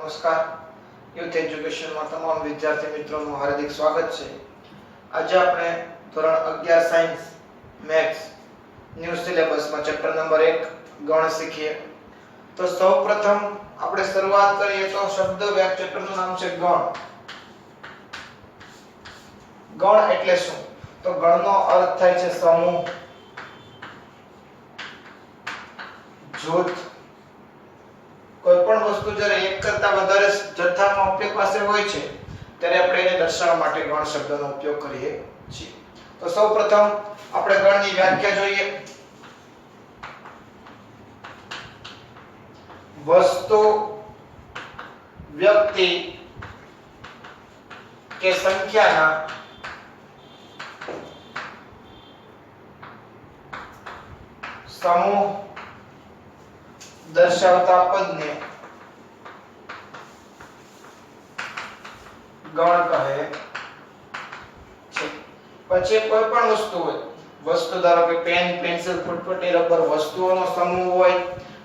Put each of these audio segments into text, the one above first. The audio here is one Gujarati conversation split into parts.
નમસ્કાર યુથ એજ્યુકેશનમાં તમામ વિદ્યાર્થી મિત્રોનું હાર્દિક સ્વાગત છે। આજે આપણે ધોરણ 11 સાયન્સ મેથ્સ ન્યૂ સિલેબસમાં ચેપ્ટર નંબર 1 ગણ શીખીએ। તો સૌપ્રથમ આપણે શરૂઆત કરીએ તો શબ્દ વ્યાખ્યા ચેપ્ટરનું નામ છે ગણ। ગણ એટલે શું? તો ગણનો અર્થ થાય છે સમૂહ, જૂથ। કોઈ પણ વસ્તુ જ્યારે એક કરતા વધારે જથ્થામાં આપણી પાસે હોય છે ત્યારે આપણે એને દર્શાવવા માટે ગણ શબ્દનો ઉપયોગ કરીએ છીએ। તો સૌપ્રથમ આપણે ગણની વ્યાખ્યા જોઈએ। વસ્તુ, વ્યક્તિ કે સંખ્યાના સમૂહ દર્શાવતા પદને ગણ કહે છે। પછી કોઈ પણ વસ્તુ હોય, વસ્તુ ધારો કે પેન, પેન્સિલ, ફૂટપટ્ટી, રબર, વસ્તુઓનો સમૂહ હોય,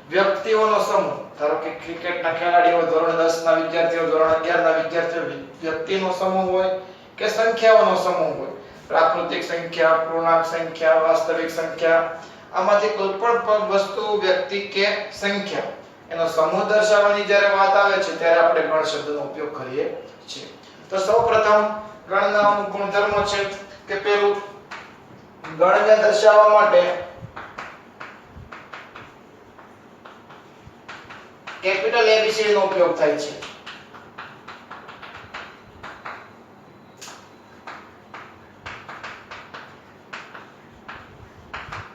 વ્યક્તિઓનો સમૂહ, ધારો કે ક્રિકેટના ખેલાડીઓ, ધોરણ 10 ના વિદ્યાર્થીઓ, ધોરણ 11 ના વિદ્યાર્થીઓ, વ્યક્તિનો સમૂહ હોય કે સંખ્યાઓનો સમૂહ હોય, પ્રાકૃતિક સંખ્યા, પૂર્ણાંક સંખ્યા, વાસ્તવિક સંખ્યા, આમાંથી કોઈ પણ વસ્તુ, વ્યક્તિ કે સંખ્યા એનો સમૂહ દર્શાવવાની જ્યારે વાત આવે છે ત્યારે આપણે ગણ શબ્દનો ઉપયોગ કરીએ છીએ। તો સૌપ્રથમ ગણના અમુક ગુણધર્મો છે કે પેલું, ગણને દર્શાવવા માટે કેપિટલ એબીસીડી નો ઉપયોગ થાય છે।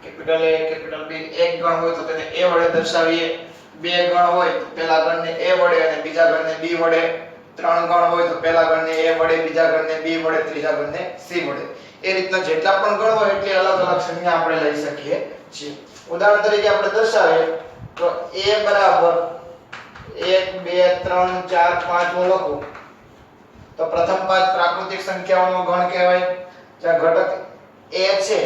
કેપિટલ એ, કેપિટલ બી, એક ગણ હોય તો તેને એ વડે દર્શાવીએ, બે ગણ હોય તો પહેલા ગણને એ વડે અને બીજા ગણને બી વડે, ત્રણ ગણ હોય તો પહેલા ગણને એ વડે, બીજા ગણને બી વડે, ત્રીજા ગણને સી વડે, એ રીતના જેટલા પણ ગણ હોય એટલી અલગ અલગ સંજ્ઞા આપણે લઈ શકીએ છીએ। ઉદાહરણ તરીકે આપણે દર્શાવીએ તો a બરાબર 1 2 3 4 5 હું લખું તો પ્રથમ 5 પ્રાકૃતિક સંખ્યાઓનો ગણ કહેવાય। જ્યાં ઘટક a છે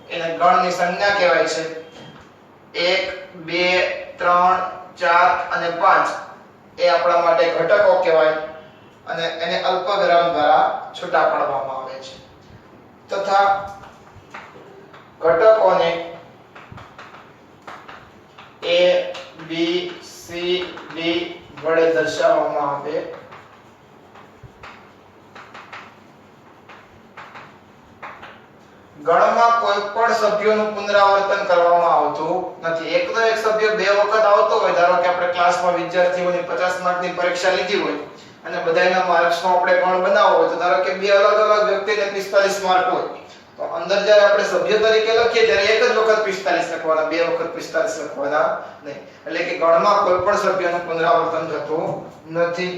એને ગણની સંજ્ઞા કહેવાય છે। 1 2 3 4 અને 5 એ આપણા માટે ઘટકો કહેવાય અને એને અલ્પવિરામ દ્વારા છૂટા પાડવામાં આવે છે। તથા ઘટકોને a b c d વડે દર્શાવવામાં આવે ગણમાં કોઈ પણ સભ્યોનું પુનરાવર્તન કરવામાં આવતું નથી। એકનો એક સભ્ય બે વખત આવતો હોય, ધારો કે આપણે ક્લાસમાં વિદ્યાર્થીઓની 50 માર્કની પરીક્ષા લીધી હોય અને બધાયના માર્ક્સનો આપણે ગણ બનાવવો હોય તો ધારો કે બે અલગ અલગ વ્યક્તિને 45 માર્ક હોય તો અંદર જ્યારે આપણે સભ્ય તરીકે લખીએ ત્યારે એક જ વખત 45 લખવાના, બે વખત 45 લખવાના નહીં। એટલે કે ગણમાં કોઈ પણ સભ્યનું પુનરાવર્તન થતું નથી।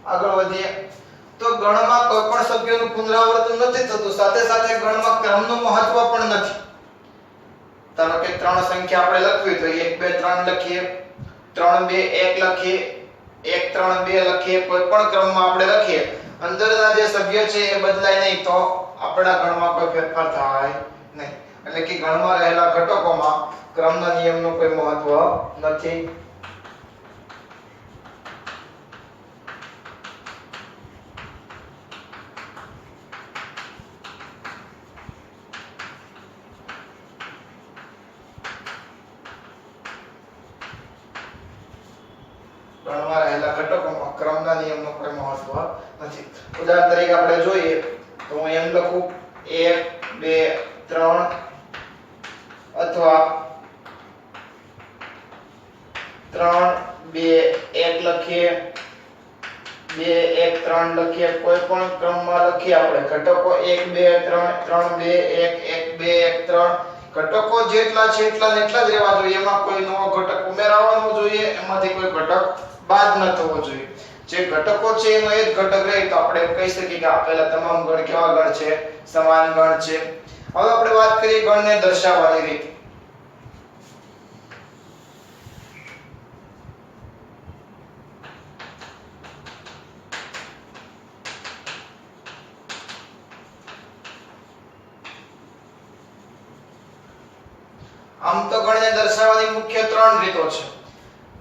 આગળ વધીએ તો ગણમાં કોઈ પણ સભ્યનું પુનરાવર્તન નથી થતું, સાથે સાથે ગણમાં ક્રમનું મહત્વ પણ નથી। ધારો કે ત્રણ સંખ્યા આપણે લખવી તો 1 2 3 લખીએ, 3 2 1 લખીએ, 1 3 2 લખીએ, કોઈ પણ ક્રમમાં આપણે લખીએ, અંદરના જે સભ્ય છે એ બદલાય નહીં તો આપણા ગણમાં કોઈ ફેરફાર થાય નહીં। એટલે કે ગણમાં રહેલા ઘટકોમાં ક્રમના નિયમનું કોઈ મહત્વ નથી। ગણમાં રહેલા ઘટકોમાં ક્રમના નિયમનો કોઈ મહત્વ નથી। ઉદાહરણ તરીકે આપણે જોઈએ તો હું એમ લખું 1 2 3 અથવા 3 2 1 લખીએ, 2 1 3 લખીએ, કોઈ પણ ક્રમમાં લખીએ આપણે ઘટકો 1 2 3 3 2 1 1 2 1 3 ઘટકો જેટલા છે એટલા ને એટલા જ રહેવા જોઈએ, એમાં કોઈ નવો ઘટક ઉમેરવાનો જોઈએ, એમાંથી કોઈ ઘટક બાદ ન થવો જોઈએ। જે ઘટકો છે એનો એક ઘટક રહે તો આપણે કહી શકીએ કે આપેલા તમામ ગણ કેવા ગણ છે? સમાન ગણ છે। હવે આપણે વાત કરીએ ગણને દર્શાવવાની રીત। આમ તો ગણને દર્શાવવાની મુખ્ય 3 રીતો છે.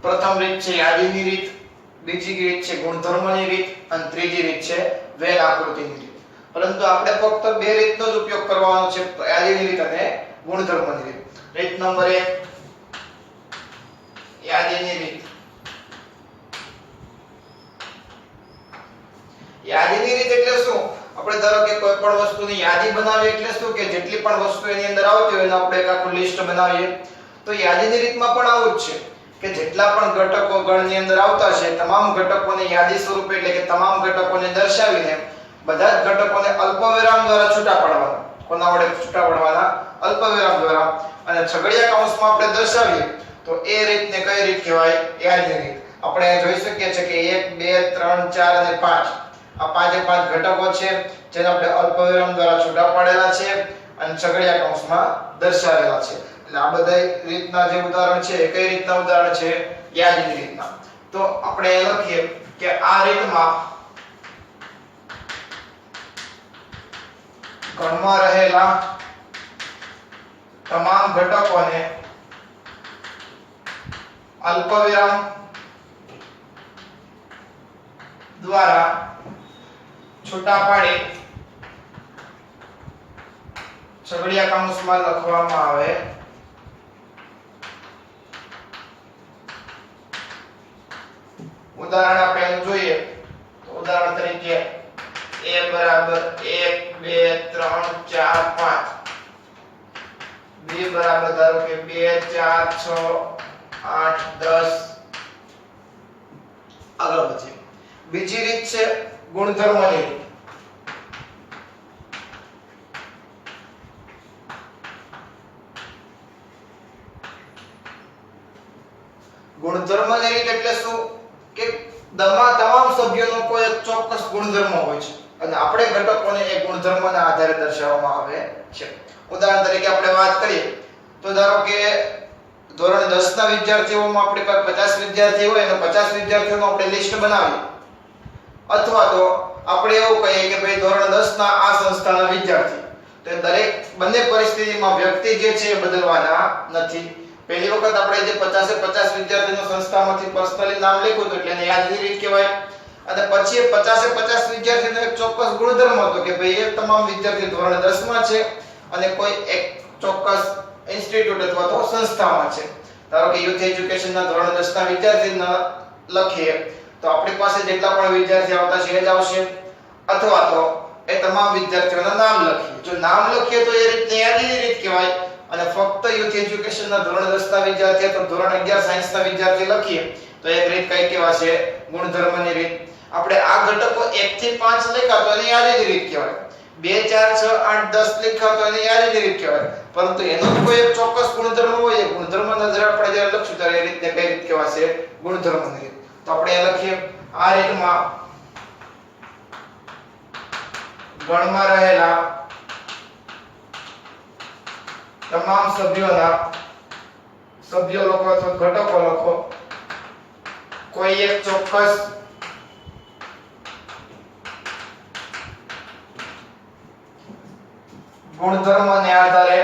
પ્રથમ રીત છે યાદીની રીત, બીજી રીત છે ગુણધર્મની રીત અને ત્રીજી રીત છે વેલ આકૃતિની રીત. પરંતુ આપણે ફક્ત બે રીતનો જ ઉપયોગ કરવાનો છે, યાદીની રીત અને ગુણધર્મની રીત. રીત નંબર 1 યાદીની રીત. યાદીની રીત એટલે શું? આપણે ધારો કે કોઈ પણ વસ્તુની યાદી બનાવીએ એટલે શું કે જેટલી પણ વસ્તુ એની અંદર આવતી હોય એનું આપણે એક આખું લિસ્ટ બનાવીએ. તો યાદીની રીતમાં પણ આવું જ છે કે જેટલા પણ ઘટકો ગણની અંદર આવતા છે તમામ ઘટકોને યાદી સ્વરૂપે એટલે કે તમામ ઘટકોને દર્શાવીને બધા જ ઘટકોને અલ્પવિરામ દ્વારા છૂટા પાડવાના. કોના વડે છૂટા પાડવાના? અલ્પવિરામ દ્વારા. અને છગડીયા કૌંસમાં આપણે દર્શાવીએ તો એ રીતને કઈ રીત કહેવાય? યાદીની રીત. આપણે જોઈ શકીએ છીએ કે 1 2 3 4 અને 5 આ પાંચે પાંચ ઘટકો છે જેને આપણે અલ્પવિરામ દ્વારા છૂટા પાડેલા છે અને છગડીયા કૌંસમાં દર્શાવેલા છે. એટલે આ બધા રીતના જે ઉદાહરણ છે એ કઈ રીતના ઉદાહરણ છે? યાદીની રીતના. તો આપણે લખીએ કે આ રીતમાં ગણમાં રહેલા તમામ ઘટકોને અલ્પવિરામ દ્વારા છૂટા પાડી છગડીયા કૌંસમાં લખવામાં આવે. ઉદાહરણ આપણે જોઈએ તો ઉદાહરણ તરીકે a બરાબર 1 2 3 4 5, b બરાબર ધારો કે 2 4 6 8 10. આગળ વધીએ. બીજી રીત છે ગુણધર્મની રીત. ગુણધર્મની રીત એટલે શું કે તમામ સભ્યોનો કોઈ એક ચોક્કસ ગુણધર્મ હોય છે અને આપણે ઘટકોને એ ગુણધર્મના આધારે દર્શાવવામાં આવે છે. ઉદાહરણ તરીકે આપણે વાત કરીએ તો ધારો કે ધોરણ 10 ના વિદ્યાર્થીઓમાં આપણી પાસે 50 વિદ્યાર્થી હોય અને 50 વિદ્યાર્થીઓનું આપણે લિસ્ટ બનાવીએ. અથવા તો આપણે એવું કહીએ કે ભાઈ ધોરણ 10 ના આ સંસ્થાના વિદ્યાર્થી. તો દરેક બંને પરિસ્થિતિમાં વ્યક્તિ જે છે એ બદલવાના નથી. પહેલી વખત આપણે જે 50 એ 50 વિદ્યાર્થીનો સંસ્થામાંથી પર્સનલી નામ લખ્યું તો એટલે એને યાદની રીત કહેવાય. અને પછી 50 એ 50 વિદ્યાર્થીનો એક ચોક્કસ ગુણધર્મ હતો કે ભાઈ એ તમામ વિદ્યાર્થી ધોરણ 10 માં છે અને કોઈ એક ચોક્કસ ઇન્સ્ટિટ્યૂટ અથવા તો સંસ્થામાં છે. ધારો કે યુથ એજ્યુકેશનના ધોરણ 10 ના વિદ્યાર્થીના લખીએ તો આપણી પાસે જેટલા પણ વિદ્યાર્થી આવતા છે એ જ આવશે. અથવા તો એ તમામ વિદ્યાર્થીઓના નામ લખીએ. જો નામ લખીએ તો એ રીતની યાદીની રીત કહેવાય. અને ફક્ત યુથ એજ્યુકેશનના ધોરણ 10 ના વિદ્યાર્થી તો ધોરણ 11 સાયન્સના વિદ્યાર્થી લખીએ તો એક રીત કઈ કહેવાશે? ગુણધર્મની રીત. આપણે આ ઘટકો 1 થી 5 લખ્યા તો એની યાદીની રીત કહેવાય. 2 4 6 8 10 લખ્યા તો એની યાદીની રીત કહેવાય. પરંતુ એનો કોઈ એક ચોક્કસ ગુણધર્મ હોય એ ગુણધર્મના જરા આપણે જ્યારે લખશું ત્યારે એ રીતને કઈ રીત કહેવાશે? ગુણધર્મની રીત. તો આપણે લખીએ આ રીતમાં ગણમાં રહેલા તમામ સભ્યો લખો અથવા ઘટકો લખો કોઈ એક ચોક્કસ ગુણધર્મને આધારે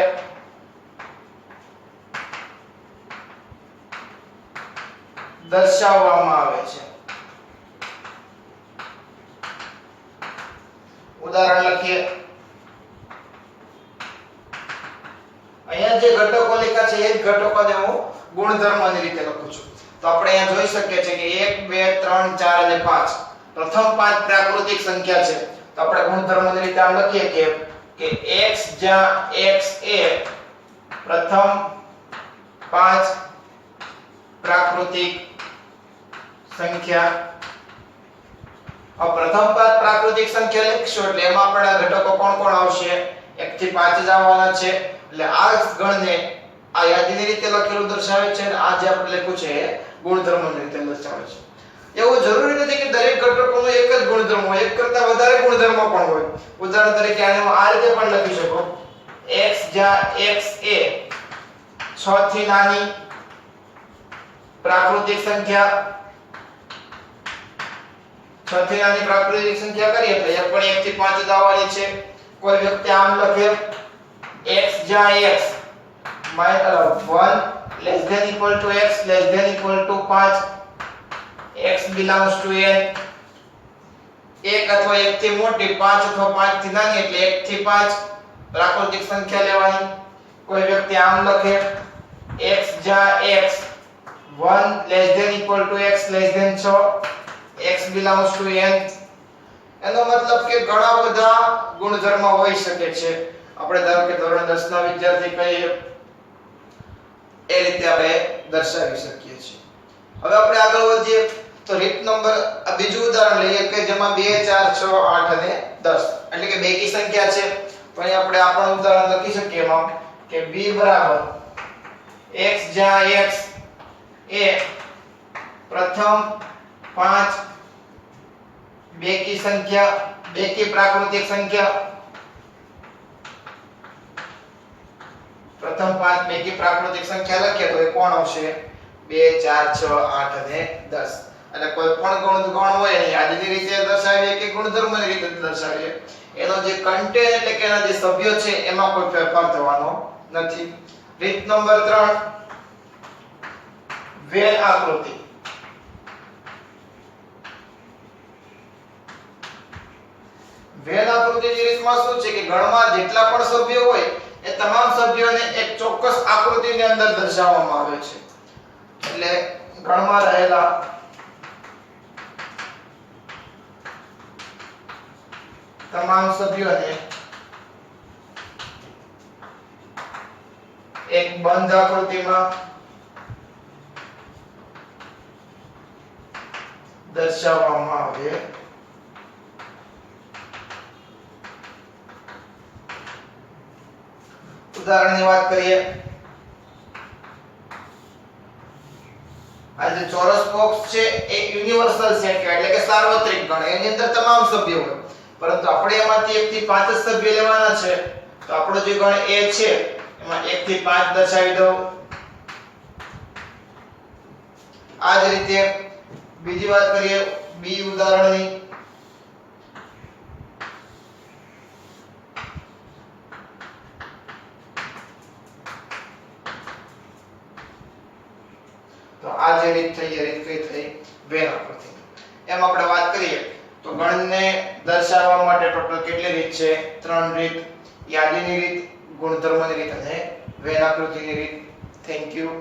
દર્શાવવામાં આવે છે. ઉદાહરણ લખીએ. અહીંયા જે ઘટકો લખ્યા છે એ જ ઘટકોને હું ગુણધર્મની રીતે લખું છું. તો આપણે અહીંયા જોઈ શકીએ છીએ કે 1 2 3 4 અને 5 પ્રથમ 5 પ્રાકૃતિક સંખ્યા છે. તો આપણે ગુણધર્મની રીતે આમ લખીએ કે x જ્યાં x એ પ્રથમ 5 પ્રાકૃતિક સંખ્યા. આ પ્રથમ 5 પ્રાકૃતિક સંખ્યા લખશો એટલે એમાં આપણા ઘટકો કોણ કોણ આવશે? 1 થી 5 જ આવવાના છે. એટલે આ ગણને આ યાદીની રીતે લખેલું દર્શાવે છે અને આ જે આપણે લખ્યું છે એ ગુણધર્મની રીતે દર્શાવે છે. એવું જરૂરી નથી કે દરેક ઘટકોનો એક જ ગુણધર્મ હોય, એક કરતા વધારે ગુણધર્મ પણ હોય. ઉદાહરણ તરીકે આને હું આ રીતે પણ લખી શકો x જ્યાં x એ 6 થી નાની પ્રાકૃતિક સંખ્યા 6 થી નાની પ્રાકૃતિક સંખ્યા કરીએ એટલે એ પણ 1 થી 5 જ આવવાની છે. કોઈ વ્યક્તિ આમ લખે x જ્યાં x 1 less than equal to x less than equal to 5 x belongs to n 1 અથવા 1 થી મોટી 5 અથવા 5 થી નાની એટલે 1 થી 5 પ્રાકૃતિક સંખ્યા લેવાની કોઈ વ્યક્તિ આમ લખે x જા x 1 less than equal to x less than 6 x belongs to n એનો મતલબ કે ઘણા બધા ગુણધર્મ હોઈ શકે છે આપણે ધારો કે ધોરણ 10 ના વિદ્યાર્થી કહીએ એ રીતે આપણે દર્શાવી શકીએ છીએ હવે આપણે આગળ વધીએ તો રીત નંબર આ બીજું ઉદાહરણ લઈએ કે જેમાં 2 4 6 8 અને 10 એટલે કે બેકી સંખ્યા છે તો અહીં આપણે આ પણ ઉદાહરણ લખી શકીએ એમાં કે b બરાબર x જ્યાં x એ પ્રથમ 5 બેકી સંખ્યા બેકી પ્રાકૃતિક સંખ્યા પ્રથમ 5 બેકી પ્રાકૃતિક સંખ્યા લખીએ તો એ કોણ આવશે 2 4 6 8 અને 10 અને કોઈ પણ ગણ હોય એની યાદીની રીતે દર્શાવીએ કે ગુણધર્મની રીતે દર્શાવીએ એનો જે કન્ટેન્ટ એટલે કે એના જે સભ્યો છે એમાં કોઈ ફેરફાર થવાનો નથી રીત નંબર 3 વેન આકૃતિ વેન આકૃતિની રીતમાં શું છે કે ગણમાં જેટલા પણ સભ્યો હોય એ તમામ સભ્યોને એક ચોક્કસ આકૃતિની અંદર દર્શાવવામાં આવે છે એટલે ગણમાં રહેલા તમામ સભ્યોને એક બંધ આકૃતિમાં દર્શાવવામાં આવે ઉદાહરણની વાત કરીએ આ જે ચોરસ બોક્સ છે એ યુનિવર્સલ સેટ એટલે કે સાર્વત્રિક ગણ એની અંદર તમામ સભ્યો હોય પરંતુ આપણે એમાંથી 1 થી 5 જ સભ્ય લેવાના છે તો આપણો જે ગણ a છે એમાં 1 થી 5 દર્શાવી દઉં આ જ રીતે બીજી વાત કરીએ b ઉદાહરણની તો આ જે રીત થઈ એ રીત કઈ થઈ વેન આકૃતિ એમ આપણે વાત કરીએ તો ગણને દર્શાવવા માટે ટોટલ કેટલી રીત છે 3 રીત યાદીની રીત ગુણધર્મની રીત અને વેન આકૃતિની રીત થેન્ક યુ